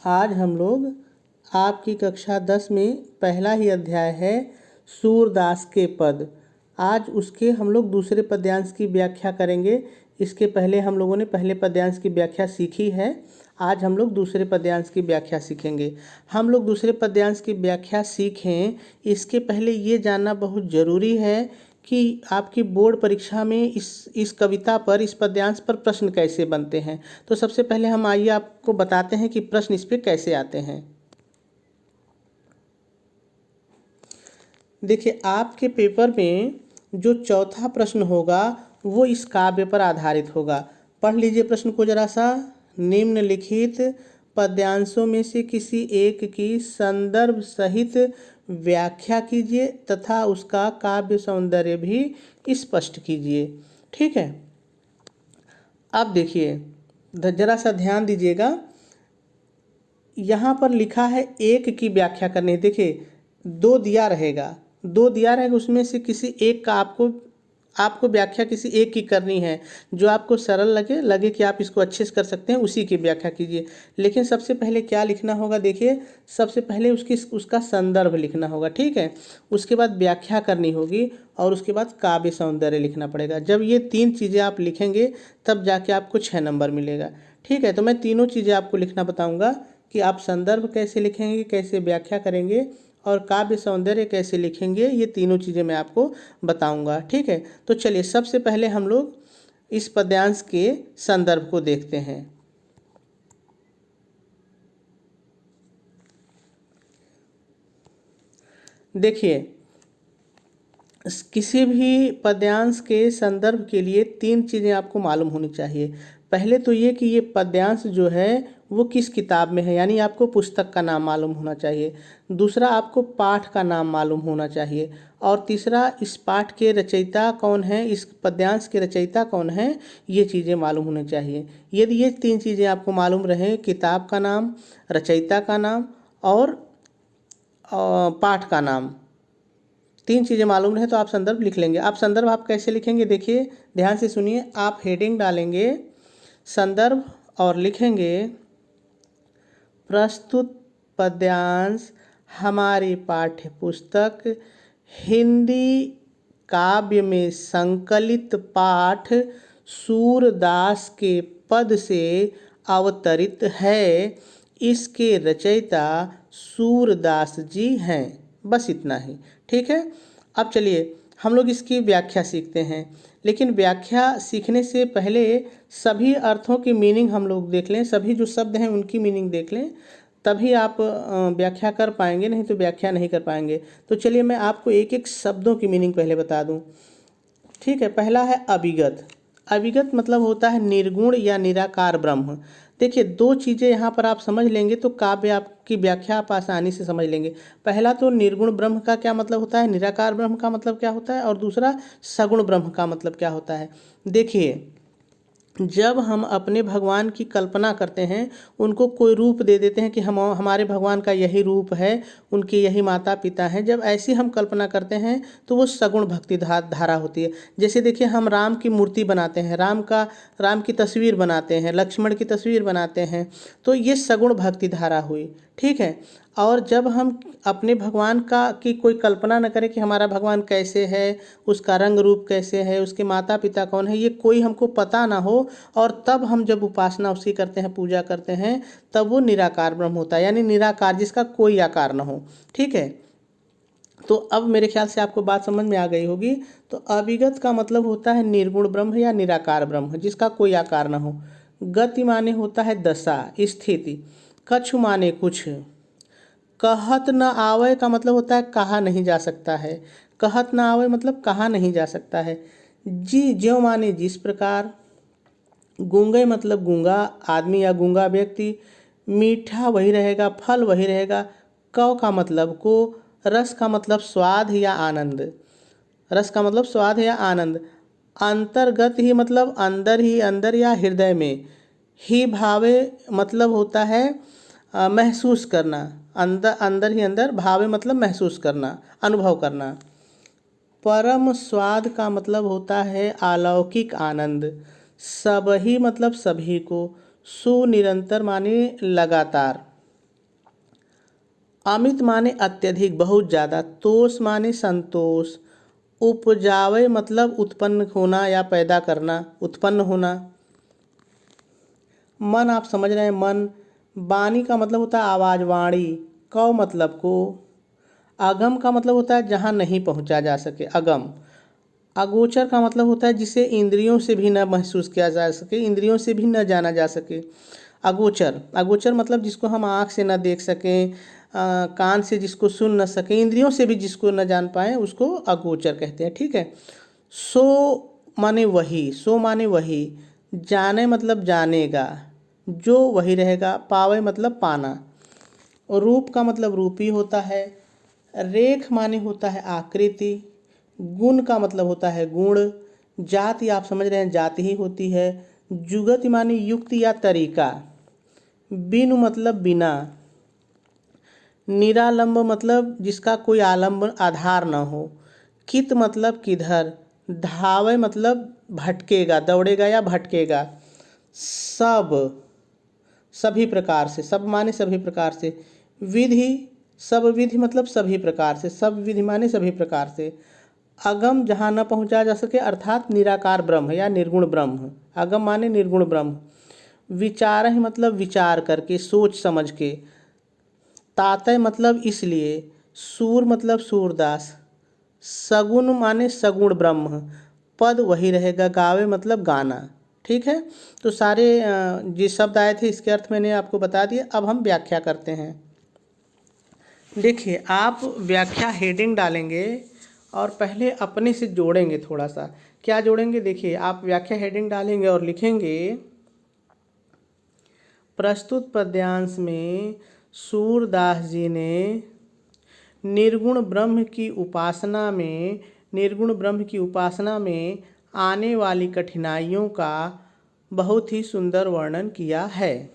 आज हम लोग आपकी कक्षा 10 में पहला ही अध्याय है सूरदास के पद। आज उसके हम लोग दूसरे पद्यांश की व्याख्या करेंगे। इसके पहले हम लोगों ने पहले पद्यांश की व्याख्या सीखी है। आज हम लोग दूसरे पद्यांश की व्याख्या सीखेंगे। हम लोग दूसरे पद्यांश की व्याख्या सीखें इसके पहले ये जानना बहुत ज़रूरी है कि आपकी बोर्ड परीक्षा में इस कविता पर, इस पद्यांश पर प्रश्न कैसे बनते हैं। तो सबसे पहले हम आइए आपको बताते हैं कि प्रश्न इस पे कैसे आते हैं। देखिए, आपके पेपर में जो चौथा प्रश्न होगा वो इस काव्य पर आधारित होगा। पढ़ लीजिए प्रश्न को जरा सा। निम्नलिखित पद्यांशों में से किसी एक की संदर्भ सहित व्याख्या कीजिए तथा उसका काव्य सौंदर्य भी स्पष्ट कीजिए। ठीक है, अब देखिए जरा सा ध्यान दीजिएगा। यहाँ पर लिखा है एक की व्याख्या करनी। देखिए दो दिया रहेगा, उसमें से किसी एक का आपको व्याख्या किसी एक की करनी है। जो आपको सरल लगे कि आप इसको अच्छे से कर सकते हैं, उसी की व्याख्या कीजिए। लेकिन सबसे पहले क्या लिखना होगा, देखिए सबसे पहले उसका संदर्भ लिखना होगा। ठीक है, उसके बाद व्याख्या करनी होगी और उसके बाद काव्य सौंदर्य लिखना पड़ेगा। जब ये तीन चीज़ें आप लिखेंगे तब जाके आपको 6 नंबर मिलेगा। ठीक है, तो मैं तीनों चीज़ें आपको लिखना बताऊँगा कि आप संदर्भ कैसे लिखेंगे, कैसे व्याख्या करेंगे और काव्य सौंदर्य कैसे लिखेंगे। ये तीनों चीज़ें मैं आपको बताऊंगा। ठीक है, तो चलिए सबसे पहले हम लोग इस पद्यांश के संदर्भ को देखते हैं। देखिए, किसी भी पद्यांश के संदर्भ के लिए तीन चीज़ें आपको मालूम होनी चाहिए। पहले तो ये कि ये पद्यांश जो है वो किस किताब में है, यानी आपको पुस्तक का नाम मालूम होना चाहिए। दूसरा, आपको पाठ का नाम मालूम होना चाहिए। और तीसरा, इस पाठ के रचयिता कौन है, इस पद्यांश के रचयिता कौन है, ये चीज़ें मालूम होनी चाहिए। यदि ये तीन चीज़ें आपको मालूम रहे, किताब का नाम, रचयिता का नाम और पाठ का नाम, तीन चीज़ें मालूम रहे तो आप संदर्भ लिख लेंगे। आप संदर्भ आप कैसे लिखेंगे, देखिए ध्यान से सुनिए। आप हेडिंग डालेंगे संदर्भ और लिखेंगे प्रस्तुत पद्यांश हमारी पाठ्य पुस्तक हिंदी काव्य में संकलित पाठ सूरदास के पद से अवतरित है। इसके रचयिता सूरदास जी हैं। बस इतना ही। ठीक है, अब चलिए हम लोग इसकी व्याख्या सीखते हैं। लेकिन व्याख्या सीखने से पहले सभी अर्थों की मीनिंग हम लोग देख लें, सभी जो शब्द हैं उनकी मीनिंग देख लें, तभी आप व्याख्या कर पाएंगे, नहीं तो व्याख्या नहीं कर पाएंगे। तो चलिए मैं आपको एक एक शब्दों की मीनिंग पहले बता दूं। ठीक है, पहला है अभिगत। अभिगत मतलब होता है निर्गुण या निराकार ब्रह्म। देखिए दो चीज़ें यहाँ पर आप समझ लेंगे तो काव्य आपकी व्याख्या आप आसानी से समझ लेंगे। पहला तो निर्गुण ब्रह्म का क्या मतलब होता है, निराकार ब्रह्म का मतलब क्या होता है, और दूसरा सगुण ब्रह्म का मतलब क्या होता है। देखिए, जब हम अपने भगवान की कल्पना करते हैं, उनको कोई रूप दे देते हैं कि हमारे भगवान का यही रूप है, उनके यही माता पिता हैं, जब ऐसी हम कल्पना करते हैं तो वो सगुण भक्ति धारा होती है। जैसे देखिए हम राम की मूर्ति बनाते हैं, राम की तस्वीर बनाते हैं, लक्ष्मण की तस्वीर बनाते हैं, तो ये सगुण भक्ति धारा हुई। ठीक है, और जब हम अपने भगवान की कोई कल्पना न करें कि हमारा भगवान कैसे है, उसका रंग रूप कैसे है, उसके माता पिता कौन है, ये कोई हमको पता ना हो, और तब हम जब उपासना उसकी करते हैं, पूजा करते हैं, तब वो निराकार ब्रह्म होता है, यानी निराकार जिसका कोई आकार ना हो। ठीक है, तो अब मेरे ख्याल से आपको बात समझ में आ गई होगी। तो अभिगत का मतलब होता है निर्गुण ब्रह्म या निराकार ब्रह्म जिसका कोई आकार ना हो। गति माने होता है दशा, स्थिति। कछु माने कुछ। कहत न आवे का मतलब होता है कहा नहीं जा सकता है। कहत न आवे मतलब कहा नहीं जा सकता है। जी ज्यों माने जिस प्रकार। गूंगे मतलब गूंगा आदमी या गूंगा व्यक्ति। मीठा वही रहेगा, फल वही रहेगा। कव का मतलब को। रस का मतलब स्वाद या आनंद। रस का मतलब स्वाद या आनंद। अंतर्गत ही मतलब अंदर ही अंदर या हृदय में। ही भावे मतलब होता है महसूस करना। अंदर ही अंदर, भावे मतलब महसूस करना, अनुभव करना। परम स्वाद का मतलब होता है अलौकिक आनंद। सबही मतलब सभी को। सुनिरंतर माने लगातार। अमित माने अत्यधिक, बहुत ज़्यादा। तोष माने संतोष। उपजावे मतलब उत्पन्न होना या पैदा करना, उत्पन्न होना। मन आप समझ रहे हैं, मन। वाणी का मतलब होता है आवाज़, वाणी। कौ मतलब को। अगम का मतलब होता है जहाँ नहीं पहुँचा जा सके, अगम। अगोचर का मतलब होता है जिसे इंद्रियों से भी न महसूस किया जा सके, इंद्रियों से भी न जाना जा सके। अगोचर, अगोचर मतलब जिसको हम आँख से न देख सकें, कान से जिसको सुन न सकें, इंद्रियों से भी जिसको न जान पाएँ, उसको अगोचर कहते हैं। ठीक है। सो माने वही, सो माने वही। जाने मतलब जानेगा, जो वही रहेगा। पावे मतलब पाना। रूप का मतलब रूपी होता है। रेख माने होता है आकृति। गुण का मतलब होता है गुण। जाति आप समझ रहे हैं, जाति ही होती है। जुगति माने युक्ति या तरीका। बिनु मतलब बिना। निरालंब मतलब जिसका कोई आलंब आधार न हो। कित मतलब किधर। धावे मतलब भटकेगा, दौड़ेगा या भटकेगा। सब, सभी प्रकार से, सब माने सभी प्रकार से। विधि, सब विधि मतलब सभी प्रकार से, सब विधि माने सभी प्रकार से। अगम जहाँ न पहुँचा जा सके, अर्थात निराकार ब्रह्म या निर्गुण ब्रह्म। अगम माने निर्गुण ब्रह्म। विचार है मतलब विचार करके, सोच समझ के। तातय मतलब इसलिए। सूर मतलब सूरदास। सगुण माने सगुण ब्रह्म। पद वही रहेगा। गावे मतलब गाना। ठीक है। तो सारे जिस शब्द आए थे इसके अर्थ मैंने आपको बता दिए। अब हम व्याख्या करते हैं। देखिए, आप व्याख्या हेडिंग डालेंगे और पहले अपने से जोड़ेंगे थोड़ा सा। क्या जोड़ेंगे, देखिए, आप व्याख्या हेडिंग डालेंगे और लिखेंगे, प्रस्तुत पद्यांश में सूरदास जी ने निर्गुण ब्रह्म की उपासना में आने वाली कठिनाइयों का बहुत ही सुंदर वर्णन किया है।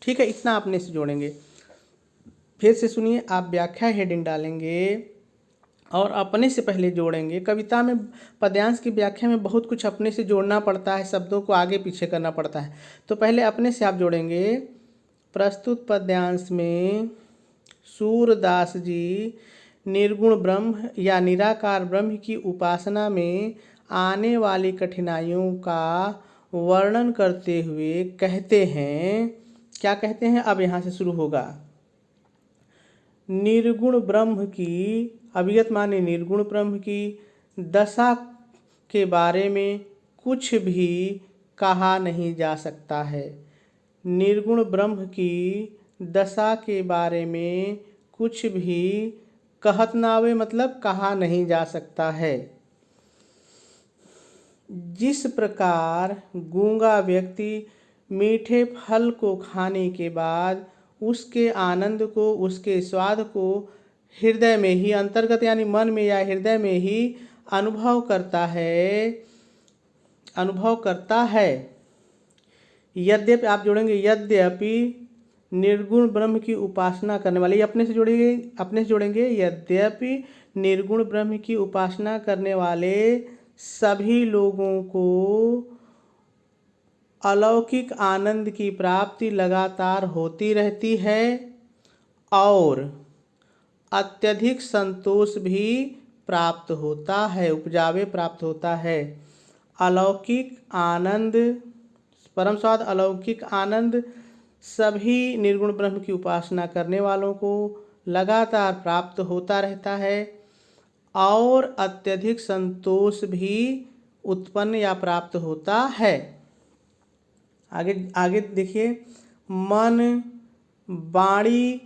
ठीक है, इतना अपने से जोड़ेंगे। फिर से सुनिए, आप व्याख्या हेडिंग डालेंगे और अपने से पहले जोड़ेंगे। कविता में, पद्यांश की व्याख्या में बहुत कुछ अपने से जोड़ना पड़ता है, शब्दों को आगे पीछे करना पड़ता है। तो पहले अपने से आप जोड़ेंगे। प्रस्तुत पद्यांश में सूरदास जी निर्गुण ब्रह्म या निराकार ब्रह्म की उपासना में आने वाली कठिनाइयों का वर्णन करते हुए कहते हैं, क्या कहते हैं, अब यहाँ से शुरू होगा। निर्गुण ब्रह्म की, अभिगत माने निर्गुण ब्रह्म की दशा के बारे में कुछ भी कहा नहीं जा सकता है। निर्गुण ब्रह्म की दशा के बारे में कुछ भी कहत नावे मतलब कहा नहीं जा सकता है। जिस प्रकार गूंगा व्यक्ति मीठे फल को खाने के बाद उसके आनंद को, उसके स्वाद को हृदय में ही, अंतर्गत यानी मन में या हृदय में ही अनुभव करता है। यद्यपि, आप जोड़ेंगे यद्यपि निर्गुण ब्रह्म की उपासना करने वाले, अपने से जोड़ेंगे यद्यपि निर्गुण ब्रह्म की उपासना करने वाले सभी लोगों को अलौकिक आनंद की प्राप्ति लगातार होती रहती है और अत्यधिक संतोष भी प्राप्त होता है, उपजावे प्राप्त होता है। अलौकिक आनंद, परम स्वाद, अलौकिक आनंद सभी निर्गुण ब्रह्म की उपासना करने वालों को लगातार प्राप्त होता रहता है और अत्यधिक संतोष भी उत्पन्न या प्राप्त होता है। आगे देखिए, मन वाणी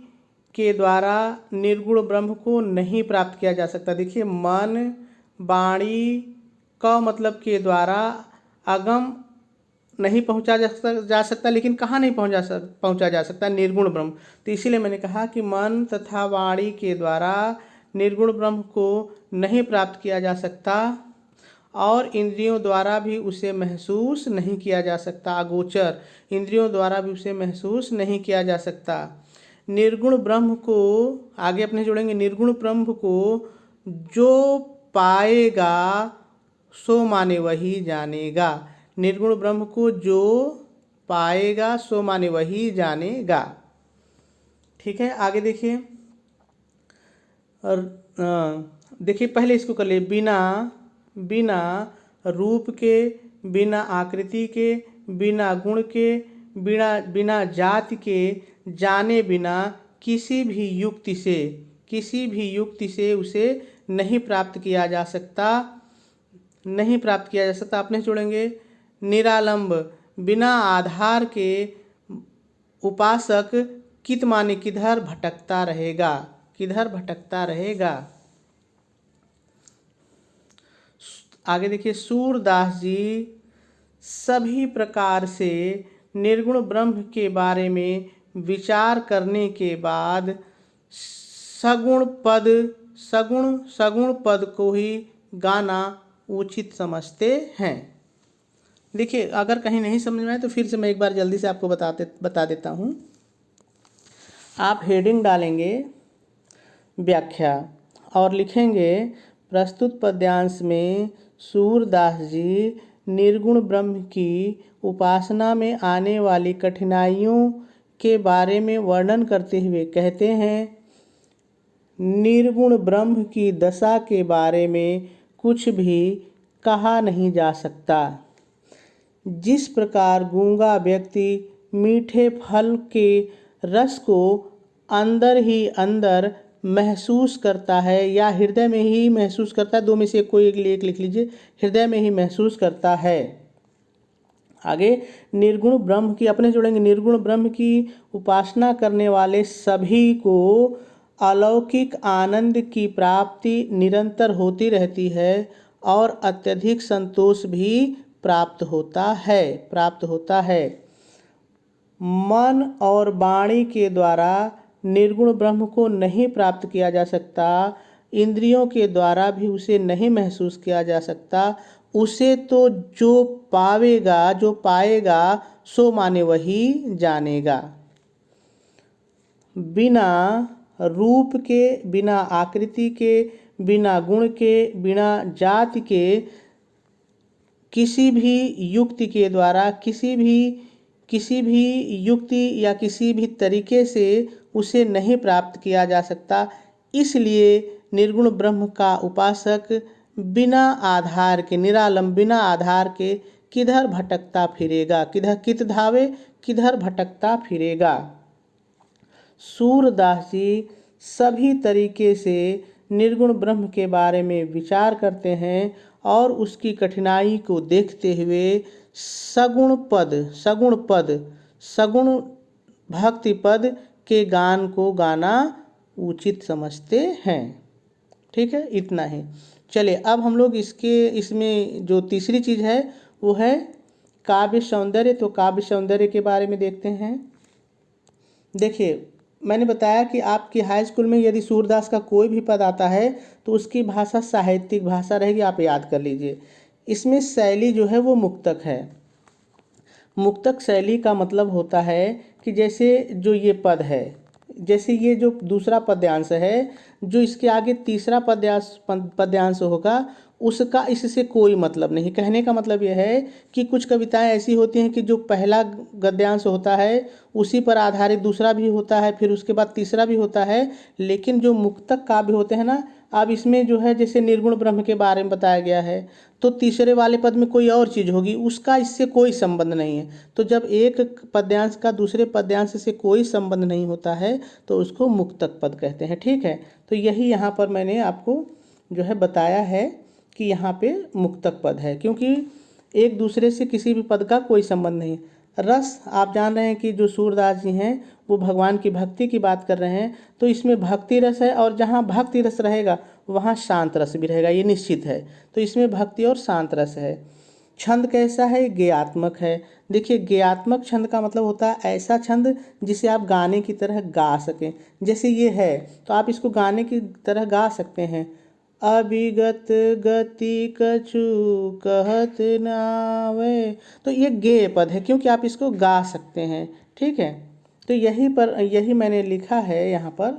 के द्वारा निर्गुण ब्रह्म को नहीं प्राप्त किया जा सकता। देखिए, मन वाणी का मतलब के द्वारा अगम नहीं पहुंचा जा सकता, लेकिन कहाँ नहीं पहुंचा जा सकता, निर्गुण ब्रह्म। तो इसीलिए मैंने कहा कि मन तथा वाणी के द्वारा निर्गुण ब्रह्म को नहीं प्राप्त किया जा सकता और इंद्रियों द्वारा भी उसे महसूस नहीं किया जा सकता। अगोचर, इंद्रियों द्वारा भी उसे महसूस नहीं किया जा सकता। निर्गुण ब्रह्म को, आगे अपने जोड़ेंगे, निर्गुण ब्रह्म को जो पाएगा सो माने वही जानेगा। निर्गुण ब्रह्म को जो पाएगा सो माने वही जानेगा। ठीक है, आगे देखिए, देखिए पहले इसको कर लिए, बिना बिना रूप के, बिना आकृति के, बिना गुण के, बिना बिना जाति के, जाने बिना किसी भी युक्ति से उसे नहीं प्राप्त किया जा सकता, नहीं प्राप्त किया जा सकता। आपने जोड़ेंगे निरालंब, बिना आधार के उपासक कित माने किधर भटकता रहेगा, किधर भटकता रहेगा। आगे देखिए, सूरदास जी सभी प्रकार से निर्गुण ब्रह्म के बारे में विचार करने के बाद सगुण पद को ही गाना उचित समझते हैं। देखिए अगर कहीं नहीं समझ में आए तो फिर से मैं एक बार जल्दी से आपको बता देता हूँ। आप हेडिंग डालेंगे व्याख्या और लिखेंगे प्रस्तुत पद्यांश में सूरदास जी निर्गुण ब्रह्म की उपासना में आने वाली कठिनाइयों के बारे में वर्णन करते हुए कहते हैं, निर्गुण ब्रह्म की दशा के बारे में कुछ भी कहा नहीं जा सकता। जिस प्रकार गूंगा व्यक्ति मीठे फल के रस को अंदर ही अंदर महसूस करता है या हृदय में ही महसूस करता है, दो में से कोई एक लिख लीजिए, हृदय में ही महसूस करता है। आगे निर्गुण ब्रह्म की, अपने जोड़ेंगे निर्गुण ब्रह्म की उपासना करने वाले सभी को अलौकिक आनंद की प्राप्ति निरंतर होती रहती है और अत्यधिक संतोष भी प्राप्त होता है। मन और वाणी के द्वारा निर्गुण ब्रह्म को नहीं प्राप्त किया जा सकता, इंद्रियों के द्वारा भी उसे नहीं महसूस किया जा सकता। उसे तो जो पाएगा सो माने वही जानेगा। बिना रूप के, बिना आकृति के, बिना गुण के, बिना जाति के, किसी भी युक्ति के द्वारा, किसी भी युक्ति या किसी भी तरीके से उसे नहीं प्राप्त किया जा सकता। इसलिए निर्गुण ब्रह्म का उपासक बिना आधार के, निरालंब बिना आधार के किधर भटकता फिरेगा, कित धावे किधर भटकता फिरेगा। सूरदास जी सभी तरीके से निर्गुण ब्रह्म के बारे में विचार करते हैं और उसकी कठिनाई को देखते हुए सगुण भक्ति पद के गान को गाना उचित समझते हैं। ठीक है, इतना ही। चलिए अब हम लोग इसमें जो तीसरी चीज़ है वो है काव्य सौंदर्य। तो काव्य सौंदर्य के बारे में देखते हैं। देखिए मैंने बताया कि आपकी हाई स्कूल में यदि सूरदास का कोई भी पद आता है तो उसकी भाषा साहित्यिक भाषा रहेगी, आप याद कर लीजिए। इसमें शैली जो है वो मुक्तक है। मुक्तक शैली का मतलब होता है कि जैसे जो ये पद है, जैसे ये जो दूसरा पद्यांश है, जो इसके आगे तीसरा पद्यांश होगा उसका इससे कोई मतलब नहीं। कहने का मतलब यह है कि कुछ कविताएं ऐसी होती हैं कि जो पहला गद्यांश होता है उसी पर आधारित दूसरा भी होता है, फिर उसके बाद तीसरा भी होता है। लेकिन जो मुक्तक काव्य होते हैं ना, अब इसमें जो है जैसे निर्गुण ब्रह्म के बारे में बताया गया है तो तीसरे वाले पद में कोई और चीज़ होगी, उसका इससे कोई संबंध नहीं है। तो जब एक पद्यांश का दूसरे पद्यांश से कोई संबंध नहीं होता है तो उसको मुक्तक पद कहते हैं। ठीक है, तो यही यहाँ पर मैंने आपको जो है बताया है कि यहाँ पे मुक्तक पद है, क्योंकि एक दूसरे से किसी भी पद का कोई संबंध नहीं। रस, आप जान रहे हैं कि जो सूरदास जी हैं वो भगवान की भक्ति की बात कर रहे हैं, तो इसमें भक्ति रस है और जहाँ भक्ति रस रहेगा वहाँ शांत रस भी रहेगा, ये निश्चित है। तो इसमें भक्ति और शांत रस है। छंद कैसा है? गेयात्मक है। देखिए गेयात्मक छंद का मतलब होता है ऐसा छंद जिसे आप गाने की तरह गा सकें। जैसे ये है तो आप इसको गाने की तरह गा सकते हैं। अभिगत गति कछु कहत नावे, तो ये गेय पद है क्योंकि आप इसको गा सकते हैं। ठीक है, तो यही मैंने लिखा है यहाँ पर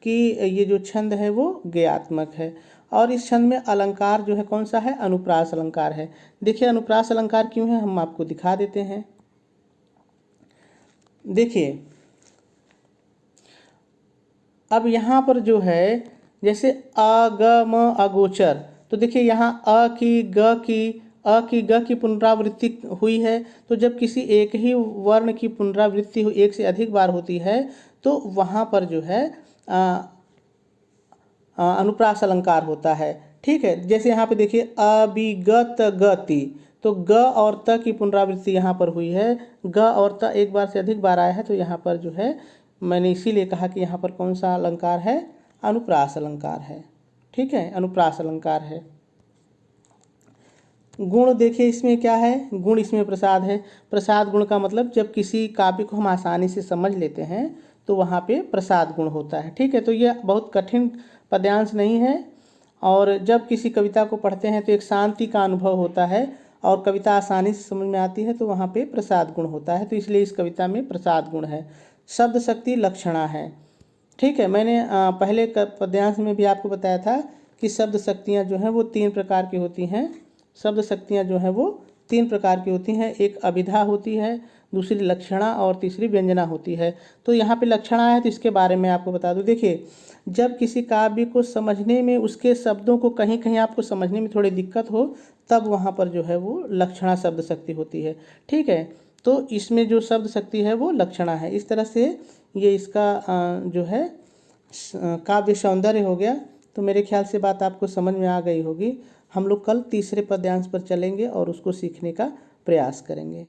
कि ये जो छंद है वो गेयात्मक है। और इस छंद में अलंकार जो है कौन सा है? अनुप्रास अलंकार है। देखिए अनुप्रास अलंकार क्यों है हम आपको दिखा देते हैं। देखिए अब यहाँ पर जो है जैसे अ ग म अगोचर, तो देखिए यहाँ अ की ग की पुनरावृत्ति हुई है। तो जब किसी एक ही वर्ण की पुनरावृत्ति एक से अधिक बार होती है तो वहाँ पर जो है अनुप्रास अलंकार होता है। ठीक है, जैसे यहाँ पे देखिए अभिगत गति, तो ग और त की पुनरावृत्ति यहाँ पर हुई है। ग और त एक बार से अधिक बार आया है, तो यहाँ पर जो है मैंने इसीलिए कहा कि यहाँ पर कौन सा अलंकार है, अनुप्रास अलंकार है। ठीक है, अनुप्रास अलंकार है। गुण देखिए इसमें क्या है, गुण इसमें प्रसाद है। प्रसाद गुण का मतलब जब किसी काव्य को हम आसानी से समझ लेते हैं तो वहाँ पे प्रसाद गुण होता है। ठीक है, तो ये बहुत कठिन पद्यांश नहीं है, और जब किसी कविता को पढ़ते हैं तो एक शांति का अनुभव होता है और कविता आसानी से समझ में आती है, तो वहाँ पे प्रसाद गुण होता है। तो इसलिए इस कविता में प्रसाद गुण है। शब्द शक्ति लक्षणा है। ठीक है, मैंने पहले पद्यांश में भी आपको बताया था कि शब्द शक्तियाँ जो हैं वो 3 प्रकार की होती हैं। शब्द शक्तियाँ जो हैं वो 3 प्रकार की होती हैं। एक अभिधा होती है, दूसरी लक्षणा और तीसरी व्यंजना होती है। तो यहाँ पे लक्षणा है तो इसके बारे में आपको बता दूँ। देखिए, जब किसी काव्य को समझने में उसके शब्दों को कहीं कहीं आपको समझने में थोड़ी दिक्कत हो, तब वहाँ पर जो है वो लक्षणा शब्द शक्ति होती है। ठीक है, तो इसमें जो शब्द शक्ति है वो लक्षणा है। इस तरह से ये इसका जो है काव्य सौंदर्य हो गया। तो मेरे ख्याल से बात आपको समझ में आ गई होगी। हम लोग कल तीसरे पद्यांश पर चलेंगे और उसको सीखने का प्रयास करेंगे।